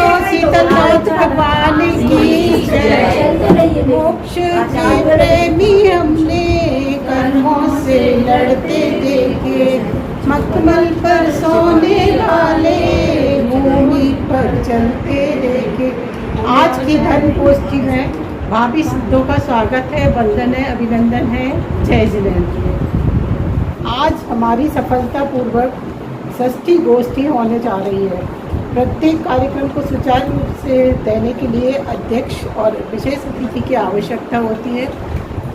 बोलो शीतलनाथ भगवान की जय। मोक्ष के प्रेमी हमने कर्मों से लड़ते देखे, मखमल पर सोने वाले भूमि पर चलते देखे। आज की धर्म गोष्ठी में भाभी सिद्धों का स्वागत है, वंदन है, अभिनंदन है, जय जिनेन्द्र। आज हमारी सफलतापूर्वक षष्ठी गोष्ठी होने जा रही है। प्रत्येक कार्यक्रम को सुचारू रूप से देने के लिए अध्यक्ष और विशेष अतिथि की आवश्यकता होती है।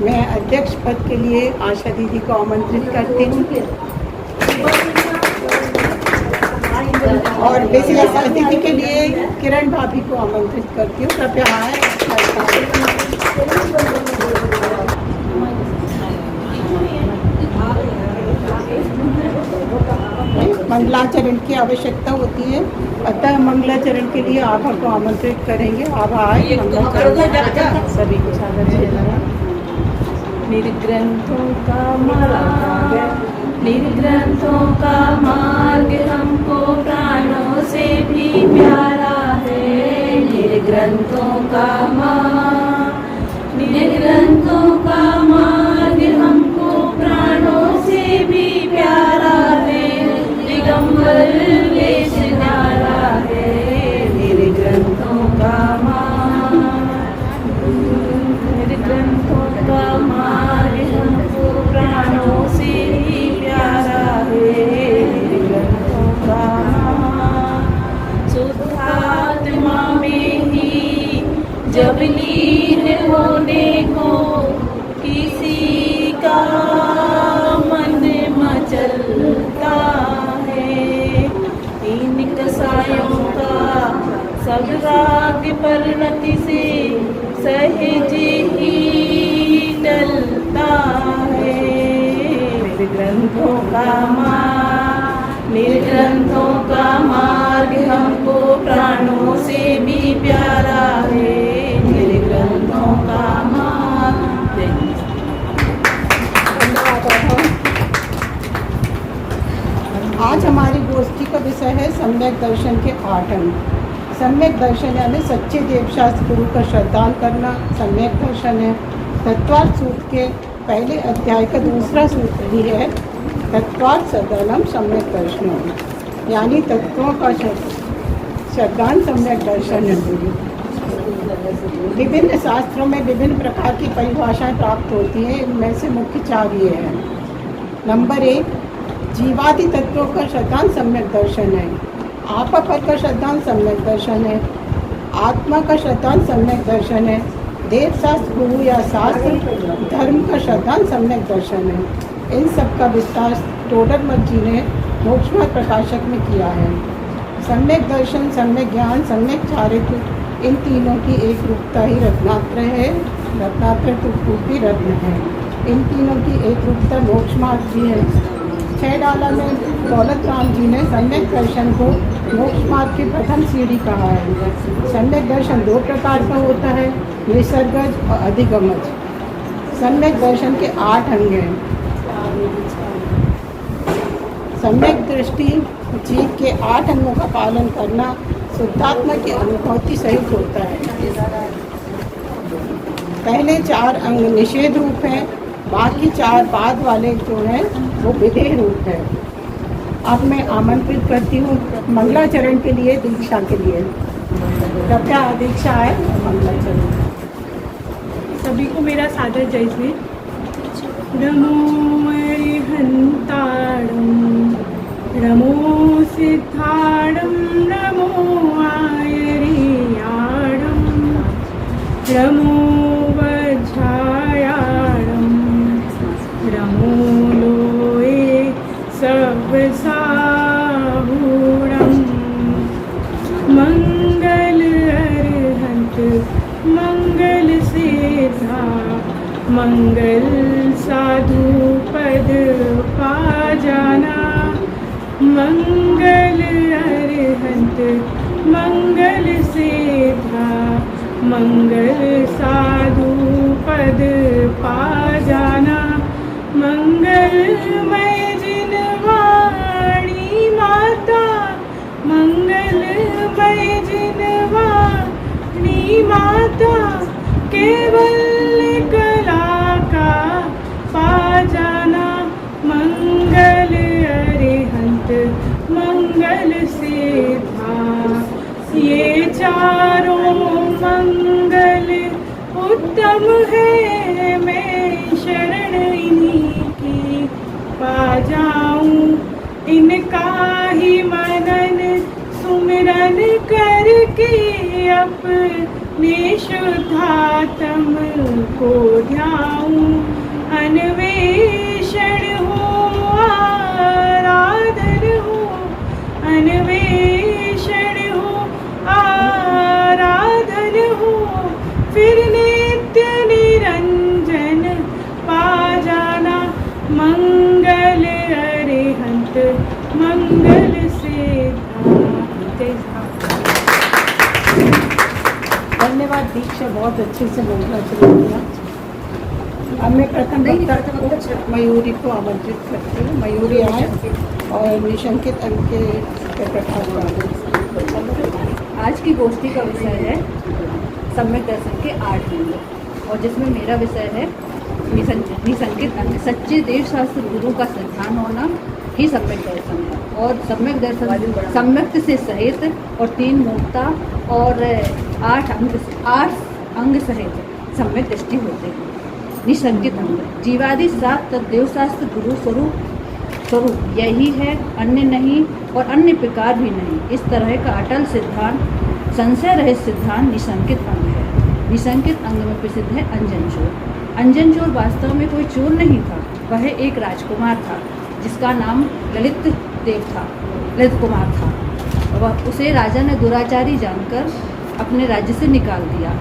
मैं अध्यक्ष पद के लिए आशा दीदी को आमंत्रित करती हूँ और विशेष अतिथि के लिए किरण भाभी को आमंत्रित करती हूँ। कृपया आए। मंगलाचरण की आवश्यकता होती है, अतः मंगलाचरण के लिए आभा को आमंत्रित करेंगे। आभा आए, सभी को स्वागत है। निर्ग्रंथों का मार्ग हमको प्राणों से भी प्यारा है। निर्ग्रंथों का मार्ग हमको प्राणों से भी प्यारा है। दिगंबर वेश न्यारा है। निर्ग्रंथों का मार्ग हमको प्राणों से ही प्यारा है। निर्ग्रंथों का शुद्धात्मा में ही जब लीन होने को किसी का मन मचलता है। इन कसायों का सब राग परिणति से सहज ही टलता है। निर्ग्रंथों का मार्ग हमको प्राणों से भी प्यारा है। निर्ग्रंथों का मार्ग। आज हमारी गोष्ठी का विषय है सम्यक दर्शन के 8 अंग। सम्यक दर्शन यानी सच्चे देवशास्त्र गुरु का श्रद्धान करना सम्यक दर्शन है। तत्वार्थ सूत्र के पहले अध्याय का दूसरा सूत्र ही है तत्वार्थ सदानम सम्यक दर्शन, यानी तत्वों का श्रद्धान सम्यक दर्शन है। विभिन्न शास्त्रों में विभिन्न प्रकार की परिभाषाएं प्राप्त होती हैं। इनमें से मुख्य 4 ये हैं। नंबर 1, जीवादि तत्वों का श्रद्धान सम्यक दर्शन है। आपा पर का श्रद्धान सम्यक दर्शन है। आत्मा का श्रद्धान सम्यक दर्शन है। देवशास्त्र गुरु या शास्त्र धर्म का श्रद्धान सम्यक दर्शन है। इन सब का विस्तार टोडरमल जी ने मोक्षमार्ग प्रकाशक में किया है। सम्यक दर्शन, सम्यक ज्ञान, सम्यक चारित्र, इन तीनों की एक रूपता ही रत्नात्र है। रत्नात्र रूपी रत्न है। इन तीनों की एक रूपता मोक्षमार्ग भी है। 6 डाला में दौलत राम जी ने सम्यक दर्शन को मोक्ष मार्ग की प्रथम सीढ़ी कहा है। सम्यक दर्शन 2 प्रकार का होता है, निसर्गज और अधिगमज। सम्यक दर्शन के 8 अंग हैं। सम्यक दृष्टि जीव के 8 अंगों का पालन करना शुद्धात्मा की अनुभूति सहित होता है। पहले 4 अंग निषेध रूप हैं, बाकी 4 बाद वाले जो हैं वो विधेय रूप है। अब मैं आमंत्रित करती हूँ मंगलाचरण के लिए, दीक्षा के लिए। कृपया दीक्षा है मंगलाचरण। सभी को मेरा सादर जय श्री। नमो अरिहंताणं, नमो सिद्धाणं, नमो आयर्याणं, नमो वज्रायाणं, नमो लोये सर्वसाहूणं। मंगल अरिहंत मंगल सिद्धा, मंगल साधु पद पा जाना। मंगल अरिहंत मंगल सिद्धा, मंगल साधु पद पा जाना। मंगलमय जिनवाणी माता, मंगलमय जिन ये चारों मंगल उत्तम है, मैं शरण इन्हीं की पा जाऊं। इनका ही मनन सुमिरन करके अपने शुद्धात्म को ध्याऊं। अन्वेषण हो आराधन हो, अन्वेषण हो आराधन हो, फिर नित्य निरंजन पा जाना। मंगल अरिहंत मंगल से धन्यवाद दीक्षा, बहुत अच्छे से मंगला चला दिया। अब मैं प्रथम वक्ता मयूरी को आमंत्रित करती हूँ। मयूरी आए और निशंकित अंक के प्रकाश। आज की गोष्ठी का विषय है सम्यक दर्शन के 8 अंग, और जिसमें मेरा विषय है निसंकित अंग। सच्चे देव शास्त्र गुरु का संधान होना ही सम्यक दर्शन है। और सम्यक दर्शन सम्यक से सहित और 3 मूर्ता और 8 अंग सहित सम्यक दृष्टि होते हैं। निसंकित अंग जीवादि 7 तत्देव शास्त्र गुरु स्वरूप यही है, अन्य नहीं और अन्य प्रकार भी नहीं। इस तरह का अटल सिद्धांत, संशय रहित सिद्धांत निसंकित अंग है। निसंकित अंग में प्रसिद्ध है अंजन चोर। अंजन चोर वास्तव में कोई चोर नहीं था, वह एक राजकुमार था जिसका नाम ललित कुमार था। वह उसे राजा ने दुराचारी जानकर अपने राज्य से निकाल दिया।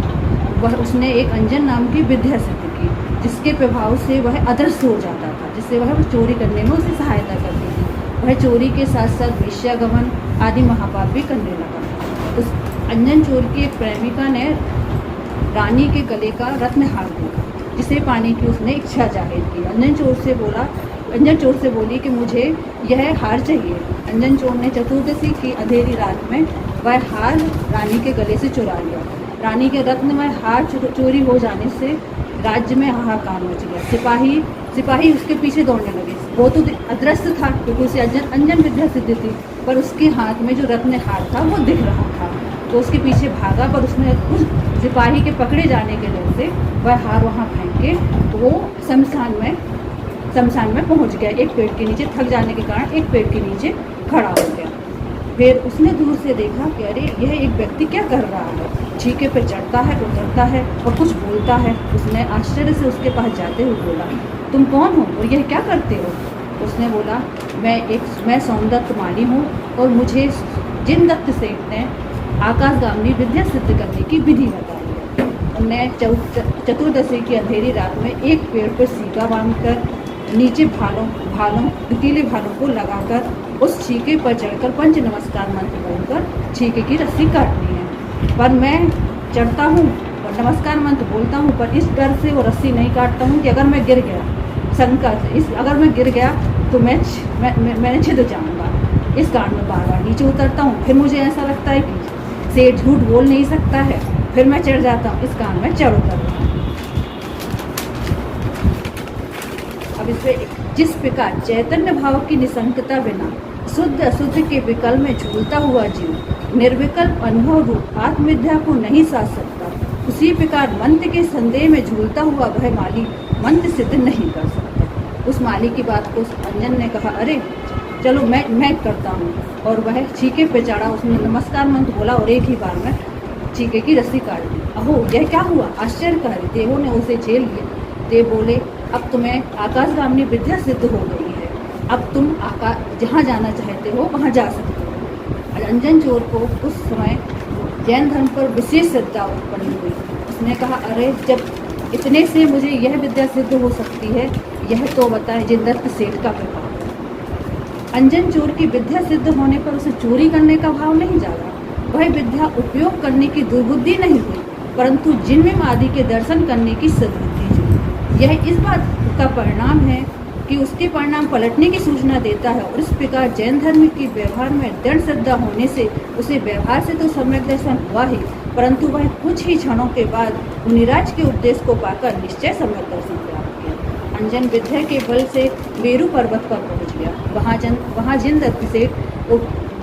उसने एक अंजन नाम की विद्या सिद्ध की, जिसके प्रभाव से वह अदृश्य हो जाता था, जिससे वह चोरी करने में उसे सहायता करती थी। वह चोरी के साथ साथ वेश्यागमन आदि महापाप भी करने लगा। उस अंजन चोर की एक प्रेमिका ने रानी के गले का रत्नहार देखा, जिसे पाने की उसने इच्छा जाहिर की। अंजन चोर से बोली कि मुझे यह हार चाहिए। अंजन चोर ने चतुर्दशी की अंधेरी रात में वह हार रानी के गले से चुरा लिया। रानी के रत्नमय हार चोरी हो जाने से राज्य में हाहाकार मच गया। सिपाही उसके पीछे दौड़ने लगे। वो तो अदृश्य था क्योंकि उसे अंजन विद्या सिद्ध थी, पर उसके हाथ में जो रत्न हार था वो दिख रहा था। तो उसके पीछे भागा, पर उसने उस सिपाही के पकड़े जाने के डर से वह हार वहाँ फेंक के वो शमशान में पहुँच गया। एक पेड़ के नीचे थक जाने के कारण एक पेड़ के नीचे खड़ा हो गया। फिर उसने दूर से देखा कि अरे यह एक व्यक्ति क्या कर रहा है। छीके पे चढ़ता है, उतरता है और कुछ बोलता है। उसने आश्चर्य से उसके पास जाते हुए बोला, तुम कौन हो और यह क्या करते हो? उसने बोला, मैं सोमदत्त माली हूँ और मुझे जिन दत्त सेठ ने आकाशगामी विद्या सिद्ध करने की विधि बताई है। उन्हें चतुर्दशी की अंधेरी रात में एक पेड़ पर सीगा बांधकर नीचे नुकीले भालों को लगाकर उस छीके पर चढ़कर पंच नमस्कार मंत्र बोलकर छीके की रस्सी काटनी है। पर मैं चढ़ता हूँ और नमस्कार मंत्र बोलता हूँ, पर इस डर से वो रस्सी नहीं काटता हूँ कि अगर मैं गिर गया, अगर मैं गिर गया तो मैं छिद जाऊँगा। इस कारण में बार बार नीचे उतरता हूँ। फिर मुझे ऐसा लगता है कि सेठ झूठ बोल नहीं सकता है, फिर मैं चढ़ जाता हूँ। इस कारण में चढ़ उतरता हूँ। अब इसमें जिस प्रकार चैतन्य भाव की निसंकता बिना शुद्ध अशुद्ध के विकल्प में झूलता हुआ जीव निर्विकल्प अनुभव रूप आत्मविद्या को नहीं साध सकता, उसी प्रकार मंत्र के संदेह में झूलता हुआ वह माली मंत्र सिद्ध नहीं कर सकता। उस माली की बात को अंजन ने कहा, अरे चलो मैं करता हूँ। और वह छीके पे चढ़ा, उसने नमस्कार मंत्र बोला और एक ही बार में छीके की रस्सी काट दी। अहो यह क्या हुआ? आश्चर्यकारी देवों ने उसे झेल लिया। देव बोले, अब तुम्हें आकाशगामी विद्या सिद्ध हो गई है, अब तुम जहाँ जाना चाहते हो वहाँ जा सकते हो। अंजन चोर को उस समय जैन धर्म पर विशेष श्रद्धा उत्पन्न हुई। उसने कहा, अरे जब इतने से मुझे यह विद्या सिद्ध हो सकती है, यह तो बताएं जिनदत्त सेठ का प्रभाव है। अंजन चोर की विद्या सिद्ध होने पर उसे चोरी करने का भाव नहीं जागा। वह विद्या उपयोग करने की दुर्बुद्धि नहीं हुई, परंतु जिनमें आदि के दर्शन करने की सद्बुद्धि हुई। यह इस बात का परिणाम है कि उसके परिणाम पलटने की सूचना देता है। और इस प्रकार जैन धर्म की व्यवहार में दृढ़ श्रद्धा होने से उसे व्यवहार से तो सम्यक दर्शन हुआ ही, परंतु वह कुछ ही क्षणों के बाद मुनिराज के उद्देश्य को पाकर निश्चय सम्यक दर्शन प्राप्त किया। अंजन विद्या के बल से मेरु पर्वत पर पहुंच गया। वहाँ जिन दत्त सेठ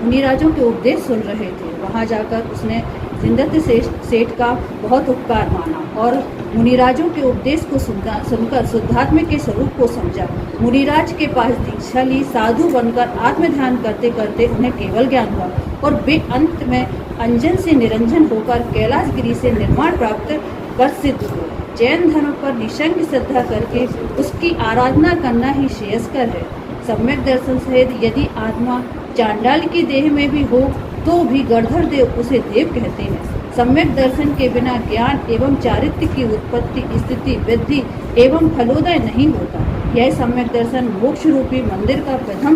मुनिराजों के उपदेश सुन रहे थे। वहाँ जाकर उसने जिंदत्य सेठ का बहुत उपकार माना और मुनिराजों के उपदेश को सुनकर शुद्धात्मा के स्वरूप को समझा। मुनिराज के पास दीक्षा ली, साधु बनकर आत्मध्यान करते करते उन्हें केवल ज्ञान हुआ और वे अंत में अंजन से निरंजन होकर कैलाशगिरी से निर्माण प्राप्त कर सिद्ध हुए। जैन धर्म पर निशंक श्रद्धा करके उसकी आराधना करना ही श्रेयस्कर है। सम्यक दर्शन सहित यदि आत्मा चांडाल की देह में भी हो तो भी गणधर देव उसे देव कहते हैं। सम्यक दर्शन के बिना ज्ञान एवं चारित्र्य की उत्पत्ति, स्थिति, वृद्धि एवं फलोदय नहीं होता। यह सम्यक दर्शन मोक्ष रूपी मंदिर का प्रथम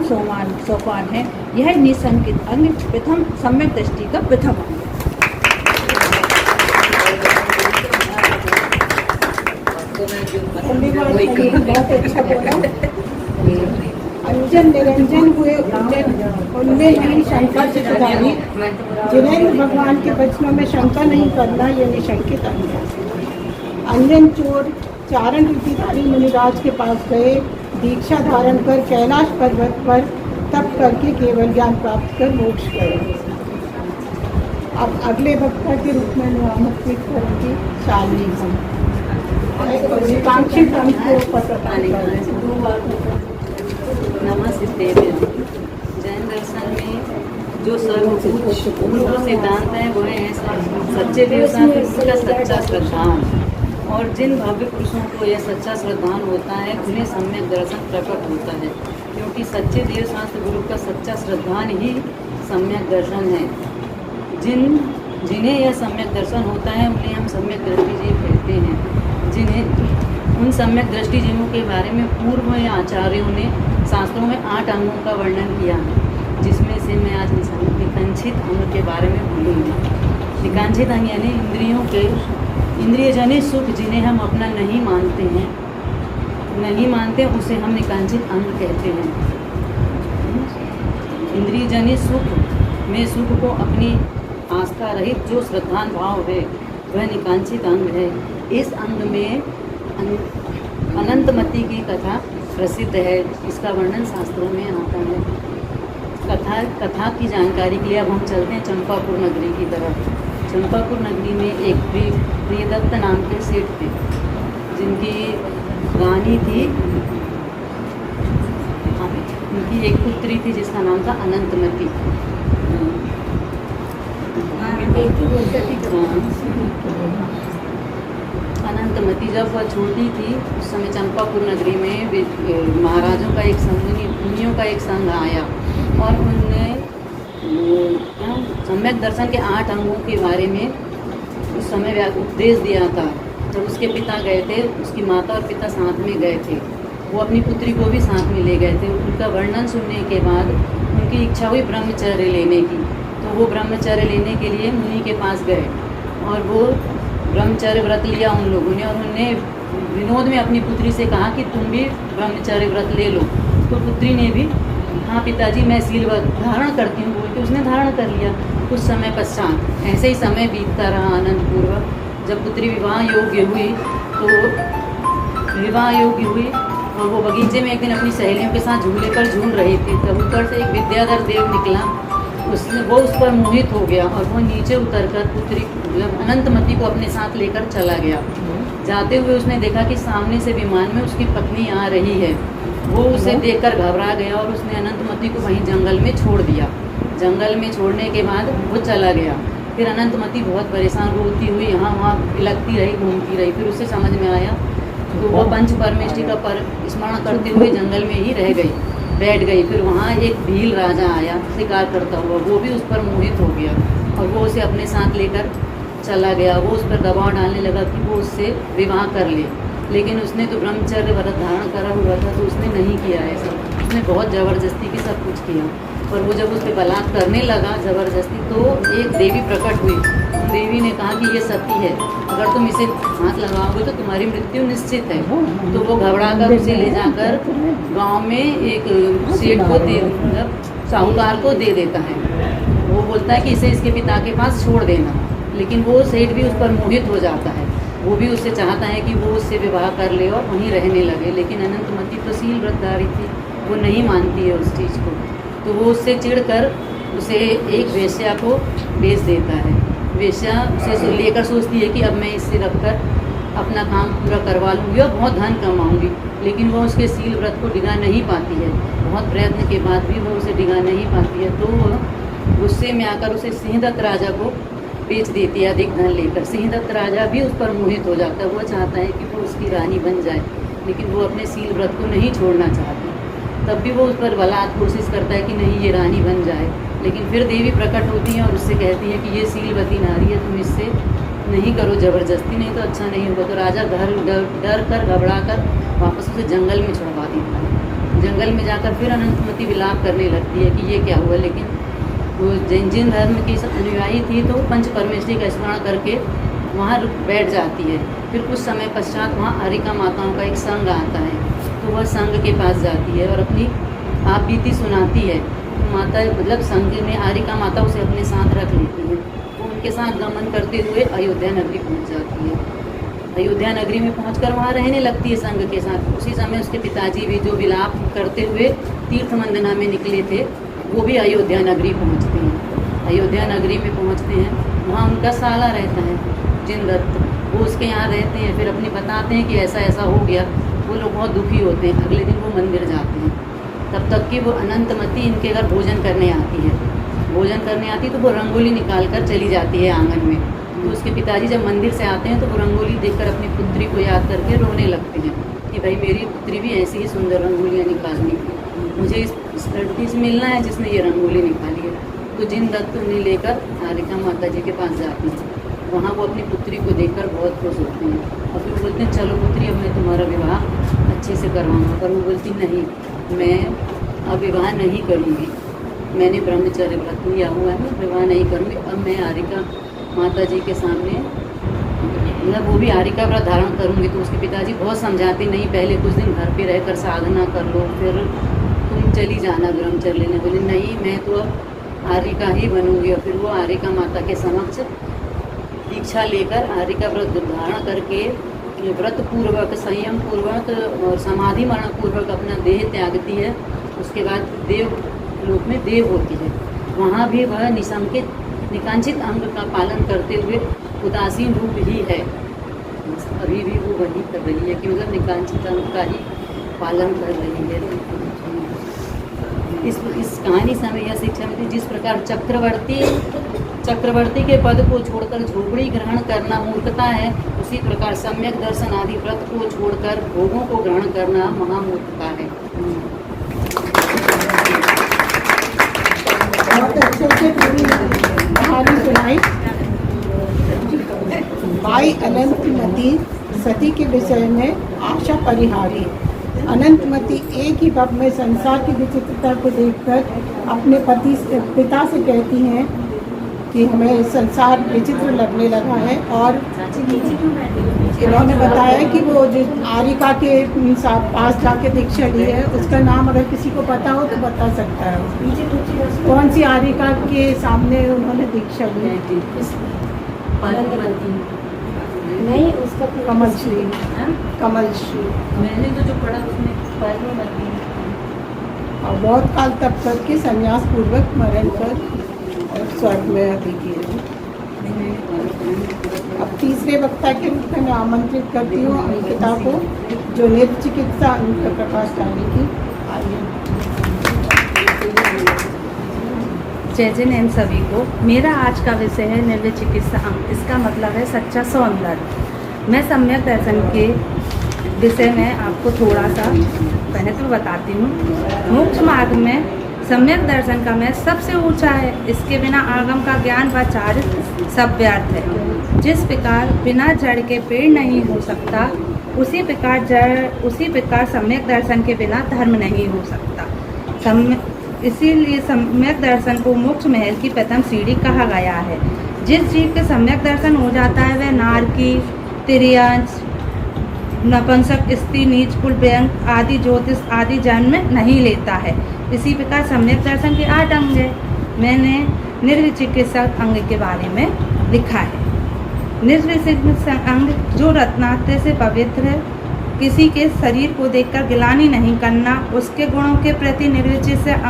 सोपान है। यह निसंकित अंग प्रथम सम्यक दृष्टि का प्रथम अंग है। बहुत अच्छा बोला। अंजन निरंजन हुए उनमें नहीं शंका चित्तधारी। जिन्हें भगवान के वचनों में शंका नहीं करना, ये निशंकित अंग है। अंजन चोर चारण रीतिधारी मुनिराज के पास गए, दीक्षा धारण कर कैलाश पर्वत पर तप करके केवल ज्ञान प्राप्त कर मोक्ष गए। अब अगले वक्ता के रूप में मैं आमंत्रित करूँगी शालिनी हम कांक्षित अंग को प्रदान करें। नमस्ते। जैन दर्शन में जो सर्वोच्च मूल सिद्धांत है वह है सच्चे देव शास्त्र का सच्चा श्रद्धान। और जिन भव्य पुरुषों को यह सच्चा श्रद्धान होता है उन्हें सम्यक दर्शन प्रकट होता है, क्योंकि सच्चे देव शास्त्र गुरु का सच्चा श्रद्धान ही सम्यक दर्शन है। जिन्हें यह सम्यक दर्शन होता है उन्हें हम सम्यक दृष्टिजीव कहते हैं। जिन्हें उन सम्यक दृष्टिजीवों के बारे में पूर्व आचार्यों ने शास्त्रों में 8 अंगों का वर्णन किया है, जिसमें से मैं आज निकांक्षित अंग के बारे में बोलूँगी। निकांक्षित अंग यानी इंद्रियों के इंद्रियजनित सुख जिन्हें हम अपना नहीं मानते उसे हम निकांक्षित अंग कहते हैं। इंद्रियजनित सुख में सुख को अपनी आस्था रहित जो श्रद्धान भाव है वह निकांक्षित अंग है। इस अंग में अनंतमती की कथा प्रसिद्ध है। इसका वर्णन शास्त्रों में आता है। कथा की जानकारी के लिए अब हम चलते हैं चंपापुर नगरी की तरफ। चंपापुर नगरी में एक प्रियदत्त नाम के सेठ थे, जिनकी रानी थी। उनकी एक पुत्री थी जिसका नाम था अनंतमती। अनंतमती जब वह छोटी थी उस समय चंपापुर नगरी में महाराजों का एक संघ, मुनियों का एक संघ आया और उनने सम्यक दर्शन के 8 अंगों के बारे में उस समय उपदेश दिया था। जब उसके पिता गए थे, उसकी माता और पिता साथ में गए थे, वो अपनी पुत्री को भी साथ में ले गए थे। उनका वर्णन सुनने के बाद उनकी इच्छा हुई ब्रह्मचर्य लेने की, तो वो ब्रह्मचर्य लेने के लिए मुनि के पास गए और वो ब्रह्मचर्य व्रत लिया उन लोगों ने। और उन्होंने विनोद में अपनी पुत्री से कहा कि तुम भी ब्रह्मचर्य व्रत ले लो। तो पुत्री ने भी हाँ पिताजी मैं शील व्रत धारण करती हूँ बोल के उसने धारण कर लिया। कुछ समय पश्चात ऐसे ही समय बीतता रहा आनंद पूर्वक। जब पुत्री विवाह योग्य हुई और वो बगीचे में एक दिन अपनी सहेलियों के साथ झूले पर झूल रही थी, तब ऊपर से एक विद्याधर देव निकला। वो उस पर मोहित हो गया और वो नीचे उतरकर पुत्री अनंतमती को अपने साथ लेकर चला गया। जाते हुए उसने देखा कि सामने से विमान में उसकी पत्नी आ रही है। वो उसे देखकर घबरा गया और उसने अनंतमती को वहीं जंगल में छोड़ दिया। जंगल में छोड़ने के बाद वो चला गया। फिर अनंतमती बहुत परेशान रोती हुई यहाँ वहाँ लगती रही, घूमती रही। फिर उसे समझ में आया तो वो पंच परमेष्टि का स्मरण करते हुए जंगल में ही बैठ गई। फिर वहाँ एक भील राजा आया शिकार करता हुआ, वो भी उस पर मोहित हो गया और वो उसे अपने साथ लेकर चला गया। वो उस पर दबाव डालने लगा कि वो उससे विवाह कर ले, लेकिन उसने तो ब्रह्मचर्य व्रत धारण करा हुआ था, तो उसने नहीं किया ऐसा। उसने बहुत ज़बरदस्ती की सब कुछ किया। और वो जब उस पर बलात्कार करने लगा ज़बरदस्ती, तो एक देवी प्रकट हुई। देवी ने कहा कि ये सती है, अगर तुम इसे हाथ लगाओगे तो तुम्हारी मृत्यु निश्चित है। तो वो घबरा कर उसे ले जाकर गांव में एक सेठ को साहूकार को दे देता है। वो बोलता है कि इसे इसके पिता के पास छोड़ देना, लेकिन वो सेठ भी उस पर मोहित हो जाता है। वो भी उससे चाहता है कि वो उससे विवाह कर ले और वहीं रहने लगे, लेकिन अनंतमती तो शील व्रतधारी थी, वो नहीं मानती है उस चीज़ को। तो वो उससे चिढ़कर उसे एक वेश्या को बेच देता है। वेश्या उसे लेकर सोचती है कि अब मैं इससे रखकर अपना काम पूरा करवा लूँगी और बहुत धन कमाऊँगी, लेकिन वह उसके सील व्रत को डिगा नहीं पाती है। बहुत प्रयत्न के बाद भी वह उसे डिगा नहीं पाती है, तो वह गुस्से में आकर उसे सिंहदत्त राजा को बेच देती है अधिक धन लेकर। सिंहदत्त राजा भी उस पर मोहित हो जाता है। वह चाहता है कि वो उसकी रानी बन जाए, लेकिन वो अपने सील व्रत को नहीं छोड़ना चाहती। तब भी वो उस पर बलात् कोशिश करता है कि नहीं ये रानी बन जाए, लेकिन फिर देवी प्रकट होती हैं और उससे कहती है कि ये सीलवती नारी है, तुम इससे नहीं करो ज़बरदस्ती, नहीं तो अच्छा नहीं होगा। तो राजा डर कर घबरा कर वापस उसे जंगल में छुड़वा देता है। जंगल में जाकर फिर अनंतमती विलाप करने लगती है कि ये क्या हुआ, लेकिन वो जैन धर्म की अनुयायी थी तो पंच परमेश्वरी का स्मरण करके वहाँ बैठ जाती है। फिर कुछ समय पश्चात वहाँ आरिका माताओं का एक संघ आता है, तो वह संघ के पास जाती है और अपनी आप बीती सुनाती है। माता मतलब संघ में आरिका माता उसे अपने साथ रख लेती है। वो उनके साथ गमन करते हुए अयोध्या नगरी पहुँच जाती है। अयोध्या नगरी में पहुंचकर वहाँ रहने लगती है संघ के साथ। उसी समय उसके पिताजी भी जो विलाप करते हुए तीर्थ मंदना में निकले थे, वो भी अयोध्या नगरी पहुँचते हैं। अयोध्या नगरी में पहुँचते हैं, वहाँ उनका साला रहता है जिनदत्त, वो उसके यहाँ रहते हैं। फिर अपने बताते हैं कि ऐसा ऐसा हो गया। वो लोग बहुत दुखी होते हैं। अगले दिन वो मंदिर जाते हैं, तब तक कि वो अनंतमती इनके घर भोजन करने आती है। भोजन करने आती तो वो रंगोली निकाल कर चली जाती है आंगन में। तो उसके पिताजी जब मंदिर से आते हैं तो वो रंगोली देखकर अपनी पुत्री को याद करके रोने लगते हैं कि भाई मेरी पुत्री भी ऐसी ही सुंदर रंगोलियाँ निकालनी, मुझे इस लड़की से मिलना है जिसने ये रंगोली निकाली है। तो जिनदत्त उन्हें लेकर आरिका माता जी के पास जाती हैं। वहाँ वो अपनी पुत्री को देखकर बहुत खुश होते हैं और फिर बोलते हैं चलो पुत्री अब मैं तुम्हारा विवाह अच्छे से करवाऊँगा। पर वो बोलती नहीं, मैं अब विवाह नहीं करूँगी, मैंने ब्रह्मचर्य व्रत लिया हुआ है, मैं विवाह नहीं करूँगी। अब मैं आरिका माता जी के सामने मतलब वो भी आरिका व्रत धारण करूँगी। तो उसके पिताजी बहुत समझाते, नहीं पहले कुछ दिन घर पे रहकर साधना कर लो, फिर तुम चली जाना ब्रह्मचर्य लेने। बोले नहीं, मैं तो अब आरिका ही बनूँगी। और फिर वो आरिका माता के समक्ष दीक्षा लेकर आरिका व्रत धारण करके व्रत पूर्वक, संयम पूर्वक और समाधि मरण पूर्वक अपना देह त्यागती है। उसके बाद देव लोक में देव होती है। वहाँ भी वह निकांचित अंग का पालन करते हुए उदासीन रूप ही है। अभी भी वो वही कर रही है कि मतलब निकांचित अंग का ही पालन कर रही है। इस कहानी से हमें यह शिक्षा मिलती, जिस प्रकार चक्रवर्ती के पद को छोड़कर झोपड़ी ग्रहण करना मूर्खता है, उसी प्रकार सम्यक दर्शन आदि व्रत को छोड़कर भोगों को ग्रहण करना महामूर्खता है। बहुत अच्छे से पूरी कहानी सुनाई। बाई अनंतमती सती के विषय में आशा परिहारी। अनंतमती एक ही वक्त में संसार की विचित्रता को देखकर अपने पिता से कहती हैं कि हमें संसार विचित्र लगने लगा है। और इन्होंने बताया कि वो जो आरिका के पास जाके दीक्षा ली है, उसका नाम अगर किसी को पता हो तो बता सकता है। कौन सी आरिका के सामने उन्होंने दीक्षा ली है? नहीं, उसका कमलश्री। कमलश्री मैंने तो जो पढ़ा उसमें पद्मावती। और बहुत काल तप करके संन्यास पूर्वक मरण कर और स्वर्ग में अभी किए। अब तीसरे वक्ता के रूप में मैं आमंत्रित करती हूँ अंकिता को, जो नेत्र चिकित्सा अंग पर प्रकाश डालेगी। जय जय नैन सभी को। मेरा आज का विषय है निर्वय चिकित्सा अंग। इसका मतलब है सच्चा सौंदर्य। मैं सम्यक दर्शन के विषय में आपको थोड़ा सा पहले तो बताती हूँ। मोक्ष मार्ग में सम्यक दर्शन का मैं सबसे ऊंचा है। इसके बिना आगम का ज्ञान व चारित्र सब व्यर्थ है। जिस प्रकार बिना जड़ के पेड़ नहीं हो सकता, उसी प्रकार सम्यक दर्शन के बिना धर्म नहीं हो सकता। इसीलिए सम्यक दर्शन को मोक्ष महल की प्रथम सीढ़ी कहा गया है। जिस जीव के सम्यक दर्शन हो जाता है वह नारकी, तिर्यंच, नपुंसक, स्त्री, नीच, कुल, व्यंग आदि ज्योतिष आदि जन्म नहीं लेता है। इसी प्रकार सम्यक दर्शन के 8 अंग है। मैंने निर्विचिकित्सक अंग के बारे में लिखा है। निर्विचिकित्सक अंग जो रत्नात्र से पवित्र है, किसी के शरीर को देखकर गिलानी नहीं करना, उसके गुणों के प्रति निर्विचिकित्सक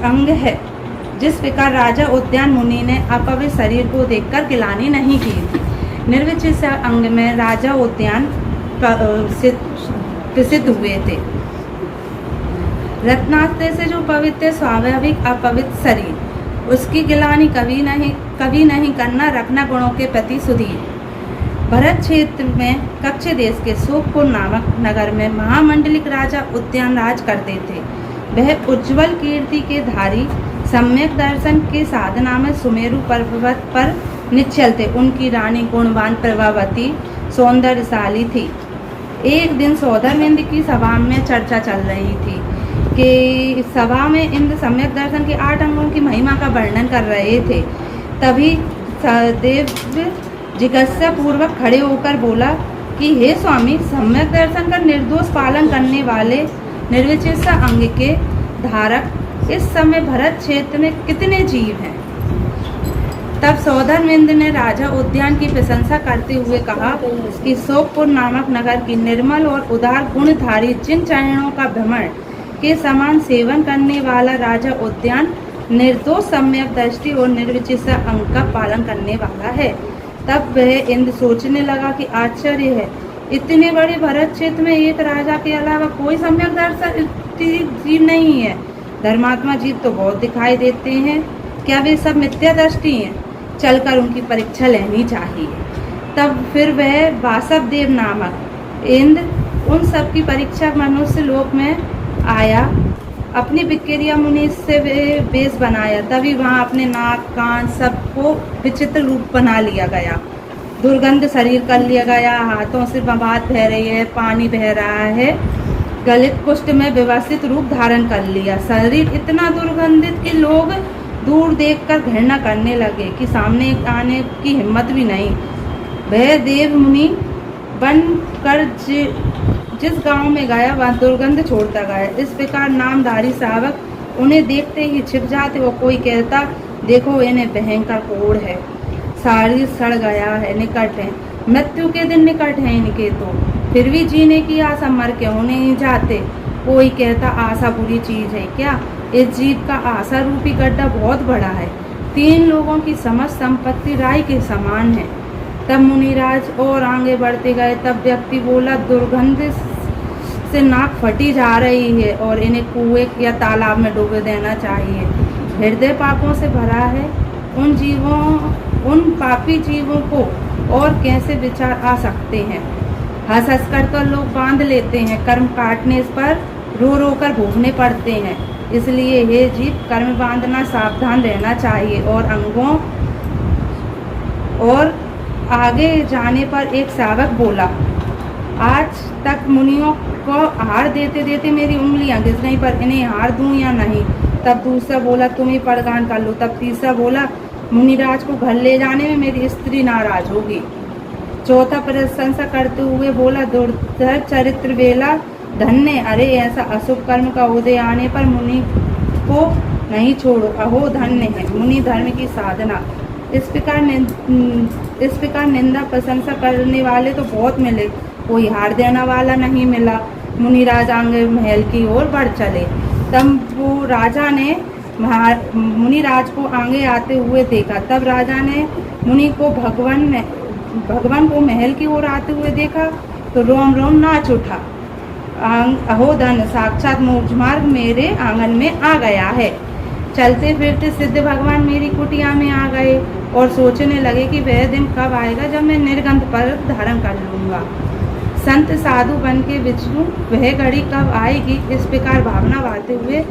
अंग है। जिस प्रकार राजा उद्यान मुनि ने अपवित्र शरीर को देखकर गिलानी नहीं की थी। निर्विचित अंग में राजा उद्यान प्रसिद्ध हुए थे। रत्नास्त्र से जो पवित्र स्वाभाविक अपवित्र शरीर, उसकी गिलानी कभी नहीं करना, रखना गुणों के प्रति सुधीर। भरत क्षेत्र में कच्छ देश के सोमपुर नामक नगर में महामंडलिक राजा उद्यान राज करते थे। वह उज्ज्वल कीर्ति के धारी, सम्यक दर्शन के साधना में सुमेरु पर्वत पर निश्चल थे। उनकी रानी गुणवान प्रभावती सौंदर्यशाली थी। एक दिन सौदामिनी की सभा में चर्चा चल रही थी कि सभा में इंद्र सम्यक दर्शन के 8 अंगों की महिमा का वर्णन कर रहे थे। तभी देव जिज्ञासा पूर्वक खड़े होकर बोला कि हे स्वामी, सम्यक दर्शन का निर्दोष पालन करने वाले निर्विचित अंग के धारक इस समय भरत क्षेत्र में कितने जीव हैं? तब सौदामिनी ने राजा उद्यान की प्रशंसा करते हुए कहा कि सोमपुर नामक नगर की निर्मल और उदार गुणधारी जिन चरणों का भ्रमण के समान सेवन करने वाला राजा उद्यान निर्दोष, सम्यक दृष्टि और निर्विचित अंग का पालन करने वाला है। तब वह इंद्र सोचने लगा कि आश्चर्य है, इतने बड़े भरत क्षेत्र में एक राजा के अलावा कोई सम्यक दर्शन जीव नहीं है। धर्मात्मा जीव तो बहुत दिखाई देते हैं, क्या वे सब मिथ्या दृष्टि हैं? चलकर उनकी परीक्षा लेनी चाहिए। तब फिर वह वासुदेव नामक इंद्र उन सब की परीक्षा मनुष्य लोक में आया। अपनी विक्रिया मुनि से वेश बनाया। तभी वहाँ अपने नाक, कान सबको विचित्र रूप बना लिया गया। दुर्गंध शरीर कर लिया गया। हाथों से बवात बह रही है, पानी बह रहा है। गलित कुष्ठ में व्यवस्थित रूप धारण कर लिया। शरीर इतना दुर्गंधित कि लोग दूर देखकर घृणा करने लगे कि सामने आने की हिम्मत भी नहीं। वह देव मुनि बनकर जिस गांव में गया वह दुर्गंध छोड़ता गया। इस प्रकार नामधारी सावक उन्हें देखते ही छिप जाते और कोई कहता, देखो इन्हें भयंकर कोढ़ है, शरीर सड़ गया है, निकट है, मृत्यु के दिन निकट है इनके, तो फिर भी जीने की आशा, मर क्यों नहीं जाते। कोई कहता, आशा बुरी चीज है क्या? इस जीव का आशा रूपी गड्ढा बहुत बड़ा है। 3 लोगों की समस्त संपत्ति राई के समान है। तब मुनिराज और आगे बढ़ते गए। तब व्यक्ति बोला, दुर्गंध से नाक फटी जा रही है और इन्हें कुएं या तालाब में डूबे देना चाहिए। हृदय पापों से भरा है। उन पापी जीवों को और कैसे विचार आ सकते हैं? हंस हंस कर तो लोग बांध लेते हैं, कर्म काटने पर रो रो कर भोगने पड़ते हैं। इसलिए ये जीव कर्म बांधना सावधान रहना चाहिए। और अंगों और आगे जाने पर एक सावक बोला, आज तक मुनियों को आहार देते देते मेरी उंगलियां घिस गई, पर इन्हें आहार दूं या नहीं। तब दूसरा बोला, तुम ही प्रदान कर लो। तब तीसरा बोला, मुनिराज को घर ले जाने में मेरी स्त्री नाराज होगी। चौथा प्रशंसा करते हुए बोला, दुर्धर चरित्र वेला धन्य, अरे ऐसा अशुभ कर्म का उदय आने पर मुनि को नहीं छोड़ो, अहो धन्य है मुनि धर्म की साधना। इस प्रकार निंदा प्रशंसा करने वाले तो बहुत मिले, कोई हार देने वाला नहीं मिला। मुनिराज आगे महल की ओर बढ़ चले। तब वो राजा ने मुनिराज को आगे आते हुए देखा। तब राजा ने मुनि को भगवान को महल की ओर आते हुए देखा तो रोम रोम नाच उठा। अहो धन, साक्षात मोक्ष मार्ग मेरे आंगन में आ गया है। चलते फिरते सिद्ध भगवान मेरी कुटिया में आ गए और सोचने लगे कि वह दिन कब आएगा जब मैं निर्गंध पर धारण कर लूँगा, संत साधु बन के विचरूं, वह घड़ी कब आएगी। इस प्रकार भावना बांधते हुए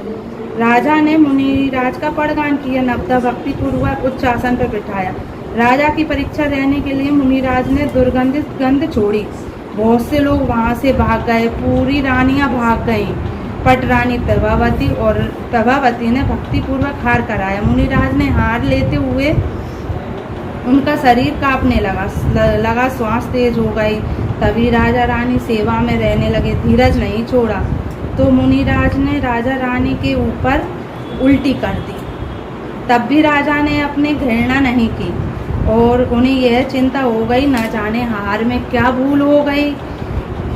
राजा ने मुनिराज का पड़गान किया। नवदा भक्ति पूर्वक उच्च आसन पर बिठाया। राजा की परीक्षा देने के लिए मुनिराज ने दुर्गंधित गंध छोड़ी। बहुत से लोग वहाँ से भाग गए। पूरी रानियाँ भाग गईं। पट रानी प्रभावती ने भक्ति पूर्वक हार कराया। मुनिराज ने हार लेते हुए उनका शरीर कांपने लगा, श्वास तेज हो गई। तभी राजा रानी सेवा में रहने लगे, धीरज नहीं छोड़ा तो मुनिराज ने राजा रानी के ऊपर उल्टी कर दी। तब भी राजा ने अपने घृणा नहीं की और उन्हें यह चिंता हो गई, न जाने हार में क्या भूल हो गई।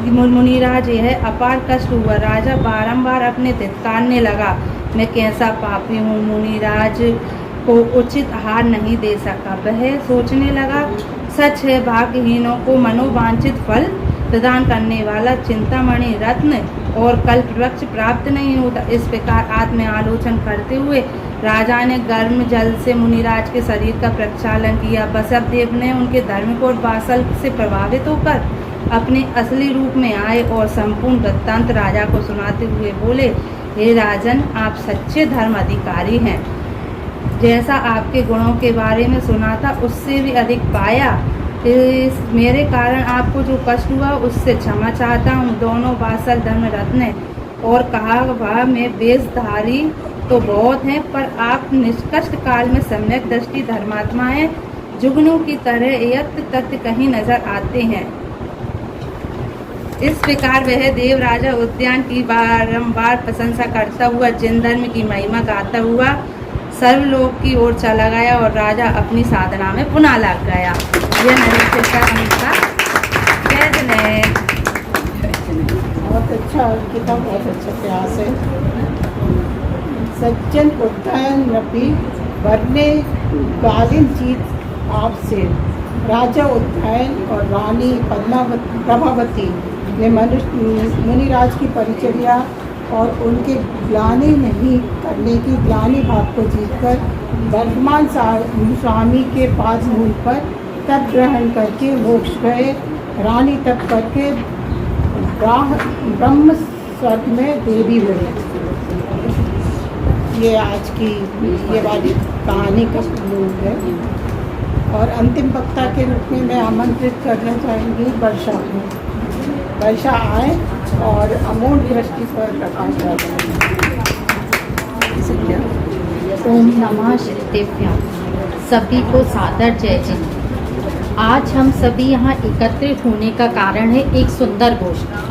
मुनिराज यह अपार कष्ट हुआ। राजा बारंबार अपने धिक्कारने लगा मैं कैसा पापी हूँ। मुनिराज को उचित आहार नहीं दे सका। वह सोचने लगा, सच है भाग्यहीनों को मनोवांछित फल प्रदान करने वाला चिंतामणि रत्न और कल्प वृक्ष प्राप्त नहीं होता। इस प्रकार आत्म आलोचन करते हुए राजा ने गर्म जल से मुनिराज के शरीर का प्रक्षालन किया। बसवदेव ने उनके धर्मकोट वात्सल से प्रभावित होकर अपने असली रूप में आए और संपूर्ण वृत्तांत राजा को सुनाते हुए बोले, हे राजन, आप सच्चे धर्म अधिकारी हैं। जैसा आपके गुणों के बारे में सुना था उससे भी अधिक पाया। मेरे कारण आपको जो कष्ट हुआ उससे क्षमा चाहता हूँ। दोनों वात्सल धर्म रत्न और कहा वह में वेशधारी तो बहुत हैं, पर आप निष्कष्ट काल में सम्यक दृष्टि धर्मात्मा हैं। जुगनू की तरह यत्त तथ्य कहीं नजर आते हैं। इस प्रकार वह देव राजा उद्यान की बारंबार प्रशंसा करता हुआ जिन धर्म की महिमा गाता हुआ सर्वलोक की ओर चला गया और राजा अपनी साधना में पुनः लग गया। यह नरेश का बहुत अच्छा किताब, बहुत अच्छा प्रयास है। सज्जन उद्यान नपी वरने कालीन जीत आपसे। राजा उद्यान और रानी प्रभावती ने मुनिराज की परिचर्या और उनके ग्लानि नहीं करने की ग्लानि भाव को जीतकर वर्तमान स्वामी के पास मूल पर तप ग्रहण करके मोक्ष गए। रानी तप करके ब्रह्म स्वर्ग में देवी हुई। ये आज की ये वाली कहानी का मूल है। और अंतिम वक्ता के रूप में मैं आमंत्रित करना चाहूँगी वर्षा को। वर्षा आए और अमूल दृष्टि पर प्रकाश डालें। ओम नमः श्रीदेव्या। सभी को सादर जय जय। आज हम सभी यहाँ एकत्रित होने का कारण है एक सुंदर गोष्ठी,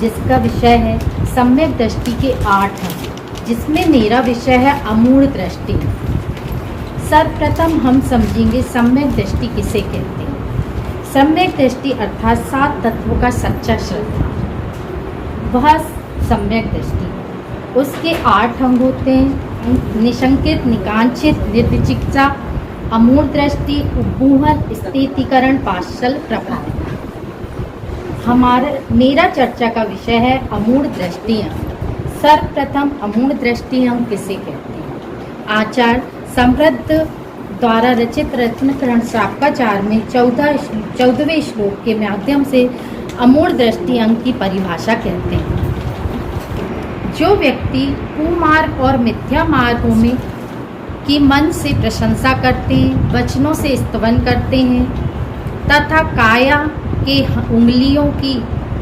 जिसका विषय है सम्यक दृष्टि के 8 अंग, जिसमें मेरा विषय है अमूढ़ दृष्टि। सर्वप्रथम हम समझेंगे सम्यक दृष्टि किसे कहते हैं। सम्यक दृष्टि अर्थात 7 तत्वों का सच्चा श्रद्धा, वह सम्यक दृष्टि। उसके 8 अंग होते हैं: निशंकित, निकांक्षित, निर्विचिकित्सा, अमूढ़ दृष्टि, उपगूहन, स्थितीकरण, पार्षल, प्रभाव। मेरा चर्चा का विषय है अमूढ़ दृष्टि अंग। सर्वप्रथम अमूढ़ दृष्टि अंग किसे कहते हैं? आचार्य समृद्ध द्वारा रचित रत्नकरण शाकाचार में 14वें श्लोक के माध्यम से अमूढ़ दृष्टि अंग की परिभाषा कहते हैं। जो व्यक्ति कुमार्ग और मिथ्या मार्गों में की मन से प्रशंसा करते हैं, वचनों से स्तवन करते हैं तथा काया के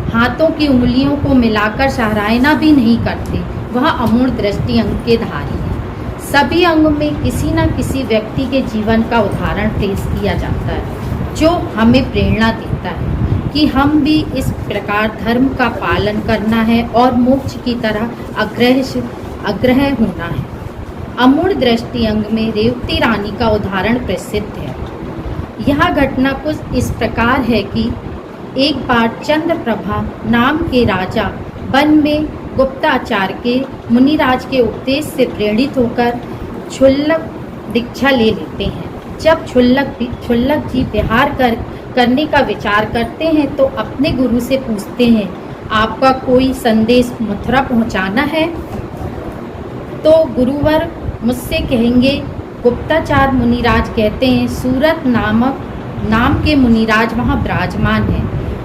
हाथों की उंगलियों को मिलाकर सराहना भी नहीं करते, वह अमूढ़ दृष्टि अंग के धारी है। सभी अंग में किसी न किसी व्यक्ति के जीवन का उदाहरण पेश किया जाता है, जो हमें प्रेरणा देता है कि हम भी इस प्रकार धर्म का पालन करना है और मोक्ष की तरह अग्रह होना है। अमूढ़ दृष्टि अंग में रेवती रानी का उदाहरण प्रसिद्ध है। यह घटना कुछ इस प्रकार है कि एक बार चंद्रप्रभा नाम के राजा वन में गुप्ताचार्य के मुनिराज के उपदेश से प्रेरित होकर क्षुल्लक दीक्षा ले लेते हैं। जब क्षुल्लक जी विहार करने का विचार करते हैं तो अपने गुरु से पूछते हैं, आपका कोई संदेश मथुरा पहुंचाना है? तो गुरुवर मुझसे कहेंगे। गुप्ताचार्य मुनिराज कहते हैं, सूरत नाम के मुनिराज वहाँ विराजमान है,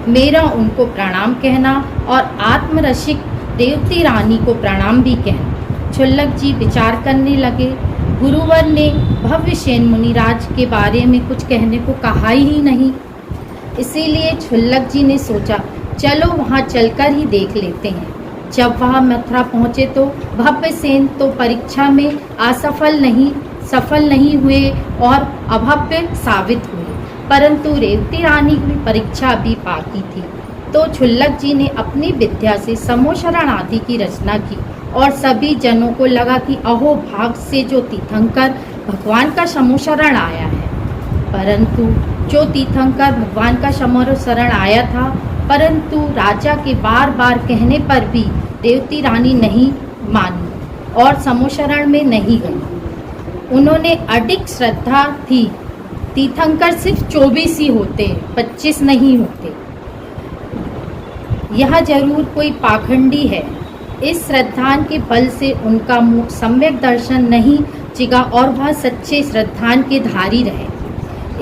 मेरा उनको प्रणाम कहना और आत्मरसिक रेवती रानी को प्रणाम भी कहना। क्षुल्लक जी विचार करने लगे। गुरुवर ने भव्यसेन मुनिराज के बारे में कुछ कहने को कहा ही नहीं, इसीलिए क्षुल्लक जी ने सोचा चलो वहाँ चलकर ही देख लेते हैं। जब वहाँ मथुरा पहुँचे तो भव्यसेन तो परीक्षा में सफल नहीं हुए और अभव्य साबित हुए, परंतु रेवती रानी की परीक्षा भी बाकी थी। तो क्षुल्लक जी ने अपनी विद्या से समोशरण आदि की रचना की और सभी जनों को लगा कि अहो भाग से जो तीर्थंकर भगवान का समोशरण आया है। परंतु जो तीर्थंकर भगवान का समोशरण आया था, परंतु राजा के बार बार कहने पर भी रेवती रानी नहीं मानी। और समोशरण में नहीं गई। उन्होंने अडिग श्रद्धा थी। तीर्थंकर सिर्फ 24 ही होते, 25 नहीं होते। यह जरूर कोई पाखंडी है। इस श्रद्धान के बल से उनका सम्यक दर्शन नहीं चिगा और वह सच्चे श्रद्धान के धारी रहे।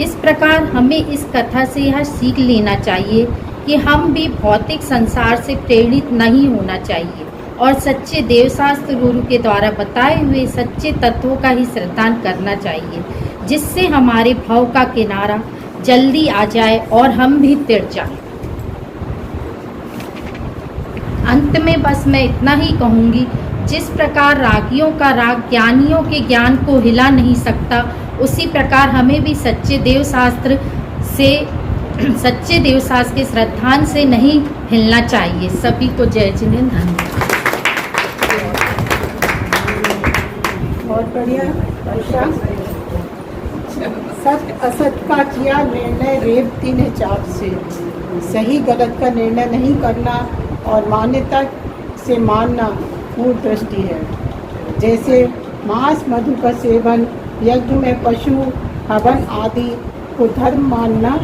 इस प्रकार हमें इस कथा से यह सीख लेना चाहिए कि हम भी भौतिक संसार से प्रेरित नहीं होना चाहिए और सच्चे देवशास्त्र गुरु के द्वारा बताए हुए सच्चे तत्वों का ही श्रद्धान करना चाहिए, जिससे हमारे भव का किनारा जल्दी आ जाए और हम भी तिर जाएं। अंत में बस मैं इतना ही कहूँगी, जिस प्रकार रागियों का राग ज्ञानियों के ज्ञान को हिला नहीं सकता, उसी प्रकार हमें भी सच्चे देवशास्त्र के श्रद्धान से नहीं हिलना चाहिए। सभी को जय जिनेन्द्र, धन्यवाद। बहुत बढ़िया वर्षा। सत्य असत का किया निर्णय रेवती ने चाप से। सही गलत का निर्णय नहीं करना और मान्यता से मानना मूल दृष्टि है। जैसे मांस मधु का सेवन, यज्ञ में पशु हवन आदि को धर्म मानना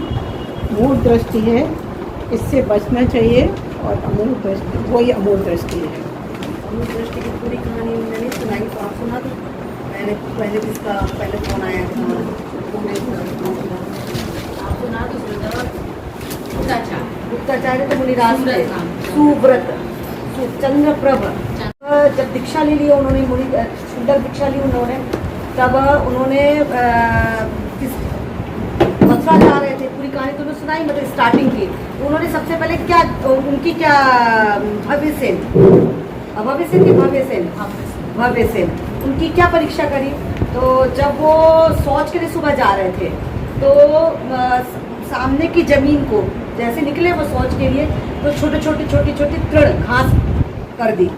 मूल दृष्टि है, इससे बचना चाहिए और अमूल दृष्टि वही अमूल दृष्टि है। अमूल दृष्टि की पूरी कहानी मैंने सुनाई, तो आप सुना दो। पहले किसका पहले कौन आया था? आप सुना दो। गुप्ताचार्य तो मुनिराज थे, सुव्रत, चंद्रप्रभ। जब दीक्षा ले ली उन्होंने, शुद्धक दीक्षा ली उन्होंने, तब उन्होंने मथुरा जा रहे थे। पूरी कहानी तो उन्होंने सुनाई, मतलब स्टार्टिंग की। उन्होंने सबसे पहले क्या, उनकी क्या भव्यसेन उनकी क्या परीक्षा करी। तो जब वो शौच के लिए सुबह जा रहे थे, तो सामने की जमीन को जैसे निकले वो शौच के लिए, तो छोटे छोटे तृण घास कर दी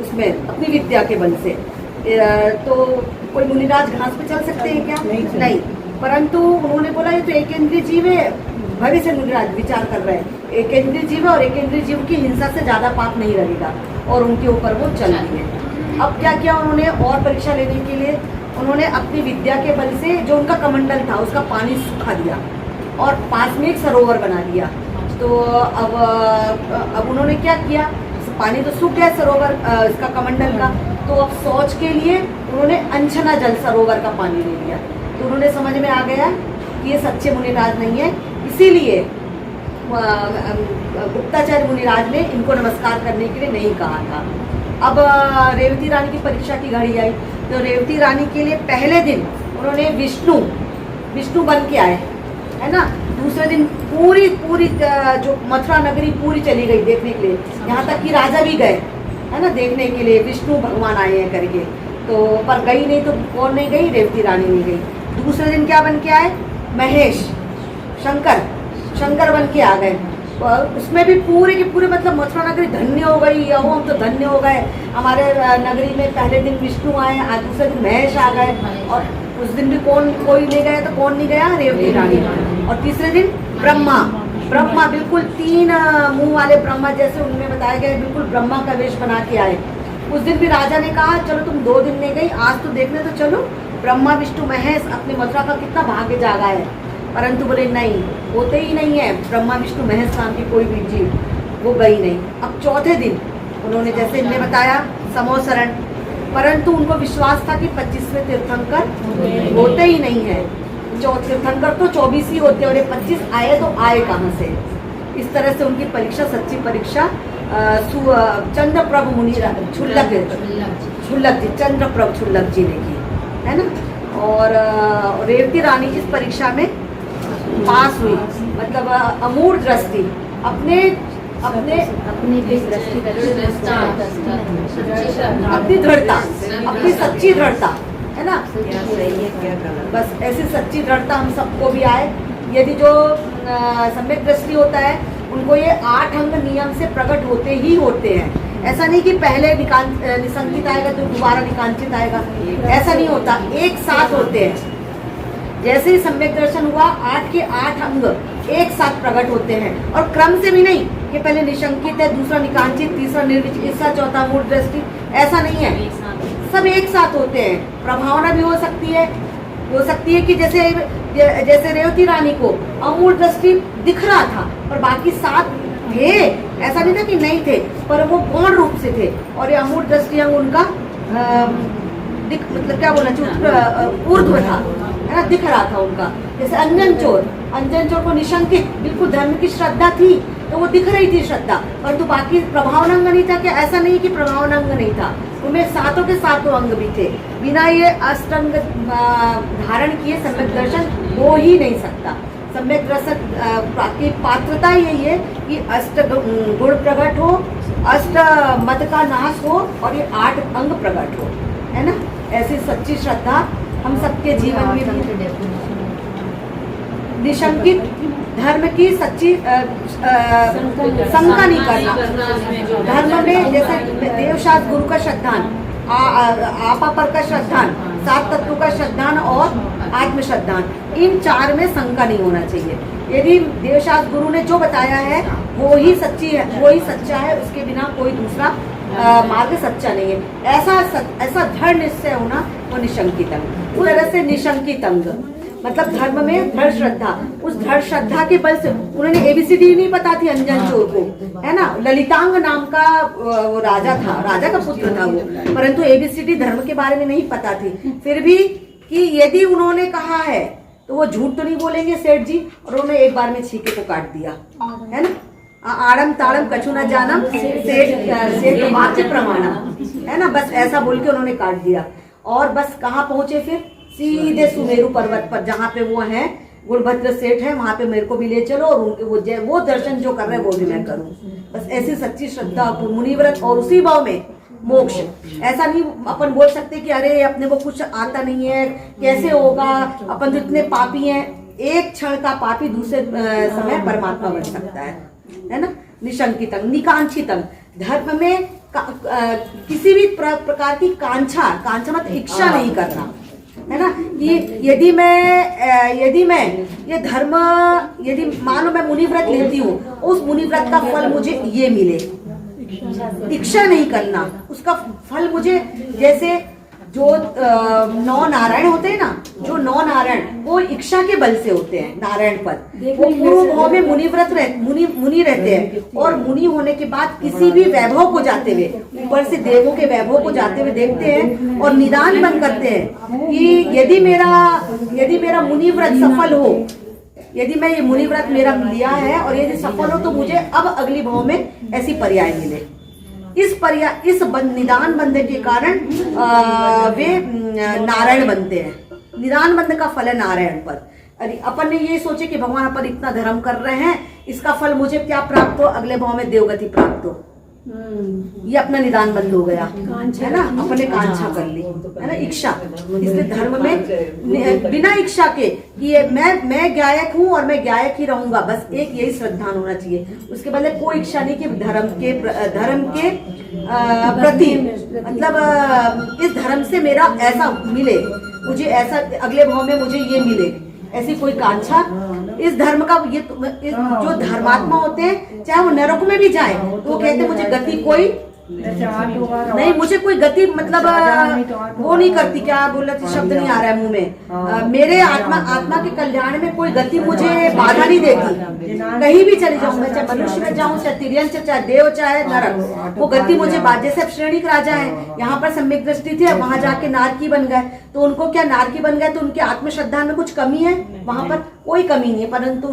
उसमें अपनी विद्या के बल से। तो कोई मुनिराज घास पे चल सकते हैं क्या? नहीं। परंतु उन्होंने बोला ये तो एक इंद्रिय जीव है। भव्य से मुनिराज विचार कर रहे हैं, एक इंद्रिय जीव है और एक इंद्रिय जीव की हिंसा से ज्यादा पाप नहीं लगेगा, और उनके ऊपर वो चल दिए। अब क्या किया उन्होंने, और परीक्षा लेने के लिए उन्होंने अपनी विद्या के बल से जो उनका कमंडल था उसका पानी सुखा दिया और पास में एक सरोवर बना दिया। तो अब उन्होंने क्या किया, पानी तो सूख गया सरोवर इसका कमंडल का, तो अब शौच के लिए उन्होंने अंशना जल सरोवर का पानी ले लिया। तो उन्होंने समझ में आ गया कि ये सच्चे मुनिराज नहीं है, इसीलिए गुप्ताचार्य मुनिराज ने इनको नमस्कार करने के लिए नहीं कहा था। अब रेवती रानी की परीक्षा की घड़ी आई, तो रेवती रानी के लिए पहले दिन उन्होंने विष्णु बन के आए, है ना। दूसरे दिन पूरी जो मथुरा नगरी पूरी चली गई देखने के लिए, यहाँ तक कि राजा भी गए, है ना, देखने के लिए विष्णु भगवान आए हैं करके। तो पर गई नहीं, तो कौन नहीं गई? रेवती रानी नहीं गई। दूसरे दिन क्या बन के आए? महेश, शंकर बन के आ गए। उसमें भी पूरे के पूरे मतलब मथुरा नगरी धन्य हो गई, हम तो धन्य हो गए, हमारे नगरी में पहले दिन विष्णु आए, आज दूसरे दिन महेश आ गए, और उस दिन भी कोई नहीं गया, तो कौन नहीं गया? रेवती रानी। और तीसरे दिन ब्रह्मा बिल्कुल 3 मुंह वाले ब्रह्मा जैसे उनमें बताया गया, बिल्कुल ब्रह्मा का वेश बना के आए। उस दिन भी राजा ने कहा चलो तुम 2 दिन नहीं गई, आज तो देखने तो चलो ब्रह्मा विष्णु महेश अपनी मथुरा का कितना भाग्य जागा है। परंतु बोले नहीं, होते ही नहीं है ब्रह्मा विष्णु महेश नाम की कोई भी जीव, वो गई नहीं। अब चौथे दिन उन्होंने जैसे इनने बताया समोसरण, परंतु उनको विश्वास था कि 25वें तीर्थंकर होते ही नहीं है। तीर्थंकर तो 24 ही होते, और ये 25 आए तो आए कहाँ से? इस तरह से उनकी परीक्षा, सच्ची परीक्षा चंद्रप्रभ मुनि छुल्लक जी, चंद्रप्रभ छुल्लक जी ने की, है ना। और रेवती रानी इस परीक्षा में पास हुई, मतलब अमूढ़ दृष्टि, अपनी दृढ़ता, अपनी सच्ची दृढ़ता, है ना। बस ऐसी सच्ची दृढ़ता हम सबको भी आए। यदि जो सम्यक दृष्टि होता है उनको ये 8 अंग नियम से प्रकट होते ही होते हैं। ऐसा नहीं कि पहले निसंकित आएगा तो दोबारा निकांचित आएगा, ऐसा नहीं होता, एक साथ होते हैं। जैसे ही सम्यक दर्शन हुआ 8 के 8 अंग एक साथ प्रकट होते हैं, और क्रम से भी नहीं कि पहले निशंकित है, दूसरा निकांचित, तीसरा निर्विचिकित्सा, चौथा मूढ़ दृष्टि, ऐसा नहीं है। सब एक साथ होते हैं। प्रभावना भी हो सकती है कि जैसे रेवती रानी को अमूल दृष्टि दिख रहा था, पर बाकी सात थे, ऐसा नहीं था कि नहीं थे, पर वो गौण रूप से थे। और ये अमूल दृष्टि अंग उनका मतलब क्या बोलना चाहिए, ऊर्ध्व था, है ना, दिख रहा था उनका। जैसे अंजन चोर को निशंकित बिल्कुल धर्म की श्रद्धा थी, तो वो दिख रही थी श्रद्धा, परंतु बाकी प्रभावनांग नहीं था। कि ऐसा नहीं कि प्रभावनांग नहीं था, उनमें सातों के सातों अंग भी थे। बिना ये अष्टांग धारण किए सम्यक दर्शन हो ही नहीं सकता। सम्यक दर्शन की पात्रता यही है कि अष्ट गुण प्रकट हो, अष्ट मत का नाश हो और ये 8 अंग प्रकट हो, है ना। ऐसी सच्ची श्रद्धा हम सबके जीवन में भी, निशंकित धर्म की सच्ची शंका नहीं करना। धर्म में जैसे देवशास्त्र, गुरु का श्रद्धान, आपा पर का श्रद्धान, 7 तत्वों का श्रद्धान और आत्म श्रद्धान, इन 4 में शंका नहीं होना चाहिए। यदि देवशास्त्र गुरु ने जो बताया है वो ही सच्ची है, वो ही सच्चा है, उसके बिना कोई दूसरा मार्ग सच्चा नहीं है। ऐसा दृढ़ निश्चय होना वो निशंकित अंग। उस तरह से निशंकित अंग मतलब धर्म में दृढ़ श्रद्धा, उस दृढ़ श्रद्धा के बल से उन्होंने ABCD नहीं पता थी अंजन चोर को, है ना। ललितांग नाम का वो राजा था, राजा का पुत्र था वो, परंतु ABCD धर्म के बारे में नहीं पता थी। फिर भी कि यदि उन्होंने कहा है तो वो झूठ तो नहीं बोलेंगे सेठ जी, और उन्होंने एक बार में छीके को काट दिया, है ना। आड़म ताड़म कछु न जानम सेठ वाक्य प्रमाणम, है ना। बस ऐसा बोल के उन्होंने काट दिया और बस कहाँ पहुंचे फिर, सीधे सुमेरु पर्वत पर, जहाँ पे वो हैं गुणभद्र सेठ है, वहां पे मेरे को भी ले चलो और उनके वो दर्शन जो कर रहे हैं वो भी मैं करूं। बस ऐसी सच्ची श्रद्धा, मुनिव्रत, और उसी भाव में मोक्ष। ऐसा नहीं अपन बोल सकते कि अरे अपने को कुछ आता नहीं है, कैसे होगा, अपन जो इतने पापी हैं, एक क्षण का पापी दूसरे समय परमात्मा बन सकता है ना। निशंकित अंग, निकांक्षित अंग, धर्म में किसी भी प्रकार की कांक्षा मतलब इच्छा नहीं करना, है ना। कि यदि मैं ये धर्म, यदि मान लो मैं मुनिव्रत लेती हूँ, उस मुनिव्रत का फल मुझे ये मिले, इच्छा नहीं करना उसका फल मुझे। जैसे जो 9 नारायण होते हैं ना, जो 9 नारायण वो इच्छा के बल से होते हैं नारायण पद। वो पूर्व भाव में मुनि रहते हैं, और मुनि होने के बाद किसी भी वैभव को जाते हुए, ऊपर से देवों के वैभव को जाते हुए देखते हैं और निदान बंद करते हैं कि यदि मेरा मुनिव्रत सफल हो, यदि मैं ये मुनिव्रत मेरा लिया है और यदि सफल हो, तो मुझे अब अगली भाव में ऐसी पर्याय मिले। इस निदान बंध के कारण वे नारायण बनते हैं। निदान बंध का फल है नारायण पद। अरे अपन ने ये सोचे कि भगवान अपन इतना धर्म कर रहे हैं, इसका फल मुझे क्या प्राप्त हो, अगले भाव में देवगति प्राप्त हो। ये अपना निदान बंद हो गया, है ना। अपने कांक्षा कर ली, है ना, इच्छा। इसलिए धर्म में बिना इच्छा के कि मैं गायक हूँ और मैं गायक ही रहूंगा, बस एक यही श्रद्धा होना चाहिए। उसके बदले कोई इच्छा नहीं कि धर्म के प्रति, मतलब इस धर्म से मेरा ऐसा मिले, मुझे ऐसा अगले भाव में मुझे ये मिले, ऐसी कोई कांक्षा। इस धर्म का जो धर्मात्मा होते हैं, चाहे वो नरक में भी जाए, तो वो कहते हैं मुझे गति कोई नहीं, मुझे कोई गति मतलब वो नहीं करती, क्या बोला शब्द नहीं आ रहा है मुंह में, मेरे आत्मा के कल्याण में कोई गति मुझे बाधा नहीं देती। कहीं भी चली जाऊं मैं, चाहे मनुष्य में जाऊं, चाहे तिर्यन, चाहे देव, चाहे नरक, वो गति मुझे जैसे श्रेणिक राजा है, यहाँ पर सम्यक दृष्टि थी, वहां जाके नारकी बन गए, तो उनको क्या नारकी बन गए तो उनकी आत्मश्रद्धा में कुछ कमी है? वहां पर कोई कमी नहीं है, परंतु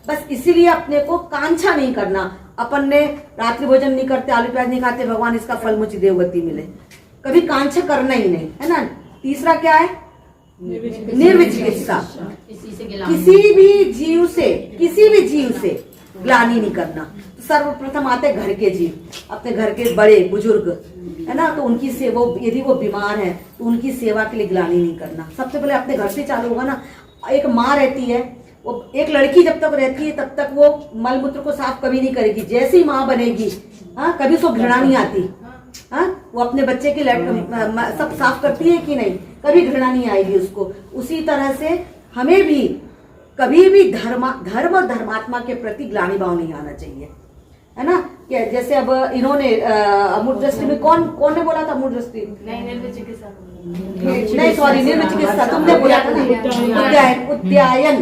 बस इसीलिए अपने को कांक्षा नहीं करना। अपन ने रात्रि भोजन नहीं करते, आलू प्याज नहीं खाते, भगवान इसका फल मुझे देवगति मिले, कभी कांक्षा करना ही नहीं, है ना। तीसरा क्या है? निर्विचिकित्सा। किसी भी जीव से ग्लानि नहीं करना। सर्वप्रथम आते घर के जीव, अपने घर के बड़े बुजुर्ग, है ना, तो उनकी सेवा, यदि वो बीमार है तो उनकी सेवा के लिए ग्लानि नहीं करना। सबसे पहले अपने घर से चालू होगा ना। एक माँ रहती है, वो एक लड़की जब तक रहती है तब तक वो मल मूत्र को साफ कभी नहीं करेगी। जैसी माँ बनेगी, हाँ, कभी उसको घृणा नहीं आती, हाँ, वो अपने बच्चे के सब साफ करती है कि नहीं, कभी घृणा नहीं आएगी उसको। उसी तरह से हमें भी कभी भी धर्म और धर्मात्मा के प्रति ग्लानि भाव नहीं आना चाहिए। है ना। कि जैसे अब इन्होंने अमूर्त दृष्टि में कौन ने बोला था अमूर्त दृष्टि? नहीं सॉरी, निर्म चिकित्सा तुमने बोला था ना। उद्यायन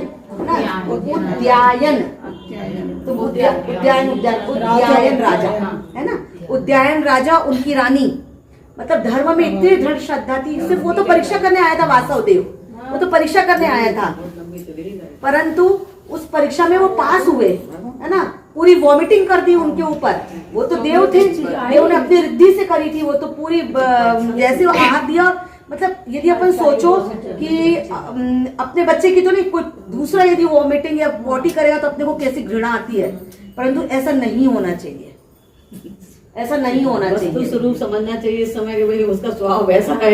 राजा है ना। उद्यायन राजा, उनकी रानी, मतलब धर्म में इतनी दृढ़ श्रद्धा थी। सिर्फ वो तो परीक्षा करने आया था वासुदेव, वो तो परीक्षा करने आया था, परंतु उस परीक्षा में वो पास हुए, है ना। पूरी वॉमिटिंग कर दी उनके ऊपर। वो तो देव थे, देव ने अपनी रिद्धि से करी थी। वो तो पूरी जैसे आहार दिया, मतलब यदि अपन सोचो कि अपने बच्चे की तो नहीं, कोई दूसरा यदि वॉमिटिंग या पॉटी करेगा तो अपने को कैसी घृणा आती है, परंतु ऐसा नहीं होना चाहिए, ऐसा नहीं होना चाहिए। स्वरूप समझना चाहिए इस समय कि भाई उसका स्वभाव वैसा है।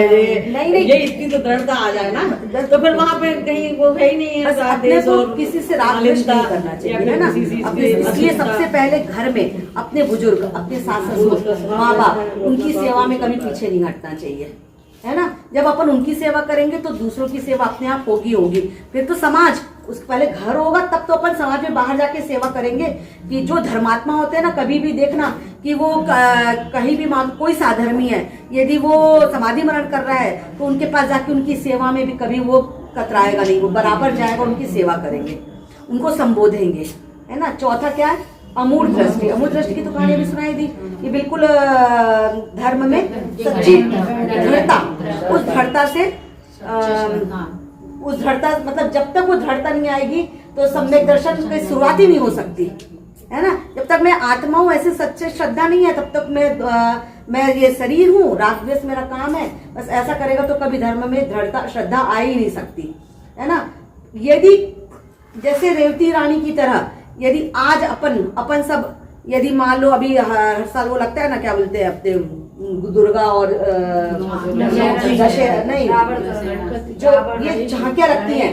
नहीं ये इतनी तो दृढ़ता आ जाए ना, तो फिर वहाँ पे कहीं वो है ही नहीं है। अपने को किसी से राग द्वेष नहीं करना चाहिए, है ना। इसलिए सबसे पहले घर में अपने बुजुर्ग, अपने सास ससुर, माँ बाप, उनकी सेवा में कभी पीछे नहीं हटना चाहिए, है ना। जब अपन उनकी सेवा करेंगे तो दूसरों की सेवा अपने आप होगी। फिर तो समाज, उसके पहले घर होगा, तब तो अपन समाज में बाहर जाके सेवा करेंगे। कि जो धर्मात्मा होते हैं ना, कभी भी देखना कि वो कहीं भी कोई साधर्मी है, यदि वो समाधि मरण कर रहा है तो उनके पास जाके उनकी सेवा में भी कभी वो कतराएगा नहीं, वो बराबर जाएगा, उनकी सेवा करेंगे, उनको संबोधेंगे, है ना। चौथा क्या है? अमूर्त दृष्टि। अमूर्त दृष्टि की तो कहानी अभी सुनाई दी। ये बिल्कुल धर्म में सच्ची दृढ़ता, उस दृढ़ता से उस दृढ़ता, मतलब जब तक वो दृढ़ता नहीं आएगी तो सम्यक दर्शन की शुरुआत ही नहीं हो सकती, है ना। जब तक मैं आत्मा हूँ, ऐसे सच्चे श्रद्धा नहीं है, तब तक मैं ये शरीर हूँ, राग द्वेष मेरा काम है, बस ऐसा करेगा तो कभी धर्म में दृढ़ता श्रद्धा आ ही नहीं सकती, है ना। यदि जैसे रेवती रानी की तरह, यदि आज अपन सब, यदि मान लो अभी हर साल वो लगता है ना, क्या बोलते हैं अपने दुर्गा और दशहरा, नहीं जो ये झांकियां रखती हैं,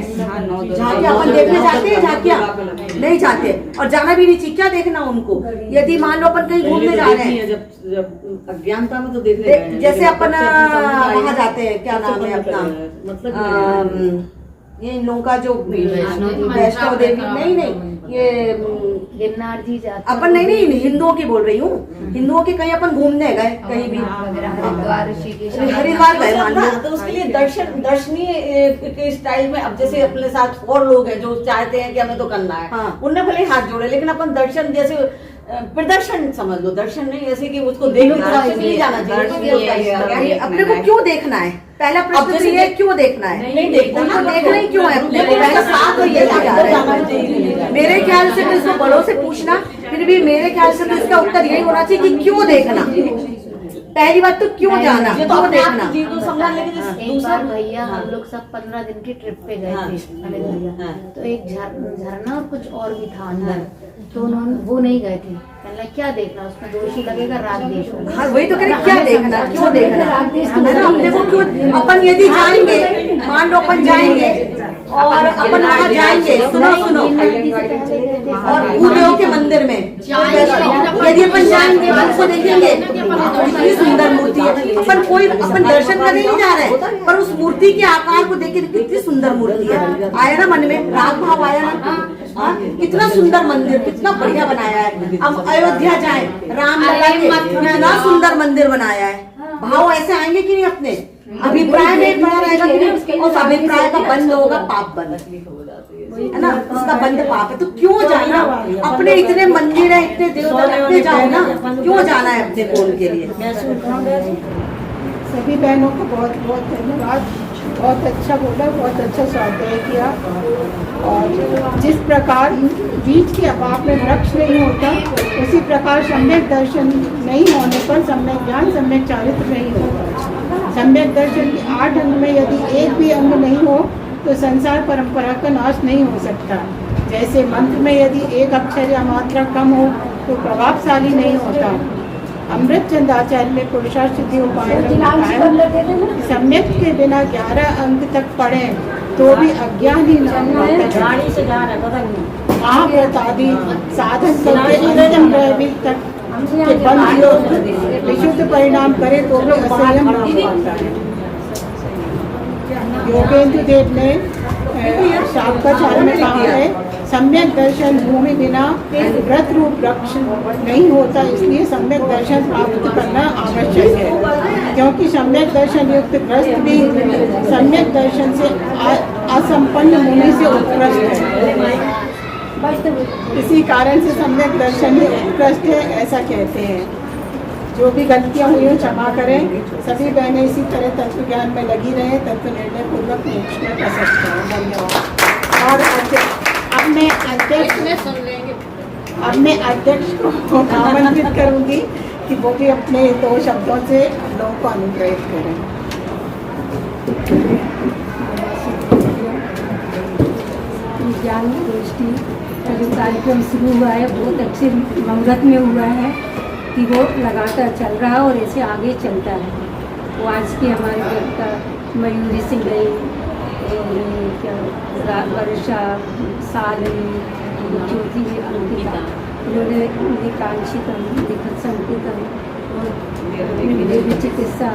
झांकियां अपन देखने जाते हैं, झांकियां नहीं जाते और जाना भी नहीं चाहिए। क्या देखना उनको? यदि मान लो अपन कहीं घूमने जा रहे हैं, जब अज्ञानता में तो देखने, जैसे अपन वहां जाते हैं, क्या नाम है अपना, मतलब ये इन लोगों का जो वैष्णव देवी, नहीं ये गिरनार जी जाते, अपन नहीं हिंदुओं की बोल रही हूँ। हिंदुओं के कहीं अपन घूमने गए, कहीं भी हरिद्वार गए मान लो, तो उसके लिए दर्शनीय के स्टाइल में, अब जैसे अपने साथ और लोग हैं जो चाहते हैं कि हमें तो करना है, उनने भले हाथ जोड़े, लेकिन अपन दर्शन जैसे प्रदर्शन समझ लो, दर्शन नहीं ऐसे कि उसको देखने नहीं जाना चाहिए। अपने को क्यों देखना है? पहला प्रश्न तो ये, क्यों देखना है? नहीं देखना, देखना ही क्यों है अपने को? पहला साथ तो ये जा रहा है। मेरे ख्याल से तो इसको बड़ों से पूछना, फिर भी मेरे ख्याल से तो इसका उत्तर यही होना चाहिए कि क्यों देखना। पहली बात तो क्यों जाना, क्यों देखना। दूसरा भैया, हम लोग सब 15 दिन की ट्रिप पे गए थे भैया, तो एक झरना और कुछ और भी था अंदर, तो उन्होंने वो नहीं गए थे। कहना क्या देखना, उसमें दोषी लगेगा राग देश होगा। हाँ वही तो कह रहे, क्या देखना, क्यों देखना। देखो क्यों अपन यदि जाएंगे, मान लो अपन जाएंगे और अपन वहाँ जाएंगे, सुनो और भूदेव के मंदिर में यदि अपन जाएंगे, उसको देखेंगे, कितनी सुंदर मूर्ति है। अपन दर्शन करने नहीं जा रहे हैं, पर उस मूर्ति के आकार को देख के कितनी सुंदर मूर्ति है, आया ना मन में, राग भाव आया ना। कितना सुंदर मंदिर, कितना बढ़िया बनाया है। अब अयोध्या जाए, राम लला के कितना सुंदर मंदिर बनाया है। भाव ऐसे आएंगे कि नहीं अपने? अभिप्राय में पड़ा रहेगा कि नहीं? उस अभिप्राय का बंद होगा पाप बंद, है ना। उसका बंद पाप है, तो क्यों जाना? अपने इतने मंदिर है, इतने देवता, अपने जाओ ना, क्यों जाना है अपने को उनके लिए? सभी बहनों को बहुत बहुत धन्यवाद। बहुत अच्छा बोला, बहुत अच्छा स्वाध्याय किया। और जिस प्रकार बीज के अभाव में वृक्ष नहीं होता, उसी प्रकार सम्यक दर्शन नहीं होने पर सम्यक ज्ञान, सम्यक चारित्र नहीं होता। सम्यक दर्शन के 8 अंग में यदि एक भी अंग नहीं हो तो संसार परंपरा का नाश नहीं हो सकता। जैसे मंत्र में यदि एक अक्षर या मात्रा कम हो तो प्रभावशाली नहीं होता। अमृत चंद आचार्य ने पुरुषार्थ सिद्धि उपाय सम्यक के बिना 11 अंक तक पढ़े तो भी अज्ञान ही महाव्रत आदि साधन करके तक के बंद विशुद्ध परिणाम करे तो भी असंयम नहीं पाता है। योगेंद्र देव ने शाब्दाचार्य में कहा है, सम्यक सम्यक दर्शन भूमि बिना व्रत रूप वृक्ष नहीं होता, इसलिए सम्यक दर्शन प्राप्त करना आवश्यक है, क्योंकि सम्यक दर्शन युक्त ग्रस्त भी सम्यक दर्शन से असंपन्न मुनि से उत्कृष्ट है। इसी कारण से सम्यक दर्शन ही उत्कृष्ट है, ऐसा कहते हैं। जो भी गलतियाँ हुई हो क्षमा करें। सभी बहनें इसी तरह तत्व ज्ञान में लगी रहें, तत्व निर्णय पूर्वक मोक्ष में कर सकते हैं। धन्यवाद। और अब मैं अध्यक्ष को आमंत्रित करूंगी कि वो भी अपने 2 शब्दों से लोगों को अनुग्रहित करें। ज्ञान गोष्ठी का जो कार्यक्रम शुरू हुआ है बहुत अच्छे मुहूर्त में हुआ है कि वो लगातार चल रहा है और ऐसे आगे चलता है। वो आज की हमारे वक्ता मयूरी सिंह गई और क्या वर्षा सालिनी ज्योति अंकिता, उन्होंने कांक्षितम लिखत संकेतम और देवी चिकित्सा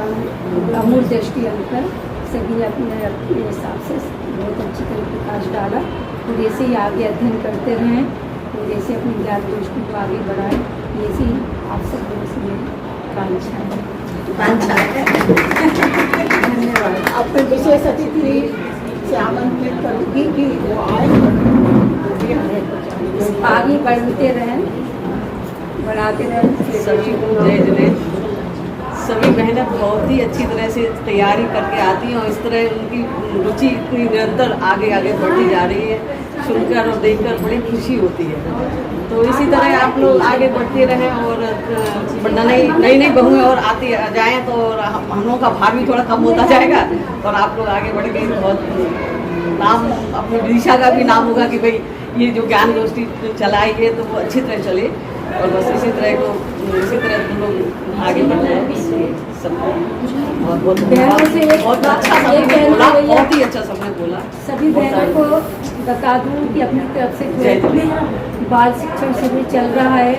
अमूल दृष्टि अंकर सभी अपने अपने हिसाब से बहुत अच्छी तरह प्रकाश डाला। और ऐसे ही आगे अध्ययन करते रहें और ऐसे अपनी ज्ञान दृष्टि को आगे बढ़ाएं, ऐसे ही आप सब लोगों से मेरी कांक्षा है। धन्यवाद। अब मैं विशेष अतिथि से आमंत्रित करूँगी कि वो आए, आगे बढ़ते रहें, बढ़ाते रहें। सभी को जय जय। सभी बहनें बहुत ही अच्छी तरह से तैयारी करके आती हैं और इस तरह उनकी रुचि इतनी निरंतर आगे आगे बढ़ती जा रही है, सुनकर और देखकर बड़ी खुशी होती है। तो इसी तरह आप लोग आगे बढ़ते रहें और नई नई बहुएं और आती जाएं तो हम लोगों का भार भी थोड़ा कम होता जाएगा और आप लोग आगे बढ़ के बहुत नाम, अपनी विदिशा का भी नाम होगा कि भाई ये जो ज्ञान गोष्ठी चलाई है तो वो अच्छी तरह चले और बस इसी तरह तुम लोग आगे बढ़ जाए। सब बहुत अच्छा सबने बोला, बहुत ही अच्छा सबने बोला। सभी बहनों को बता दूं कि अपनी तरफ से कोई बाल शिक्षण शिविर चल रहा है,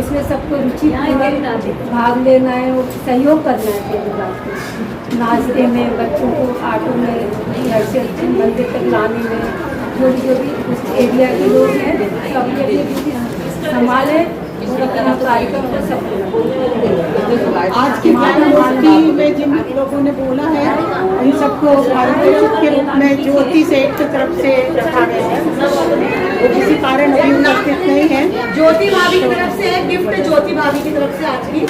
उसमें सबको रुचि भाग लेना है और सहयोग करना है। नाश्ते में, बच्चों को ऑटो में घर से मंदिर तक लाने में, जो भी उस एरिया के लोग हैं सब संभालें और अपना कार्यक्रम को सफल। आज की गोष्ठी में जिन लोगों ने बोला है उन सबको पारितोषिक के रूप में ज्योति सेठ की तरफ से रखा गया है। वो किसी कारण अभी उपस्थित नहीं है। ज्योति भाभी की तरफ से गिफ्ट, ज्योति भाभी की तरफ से आज की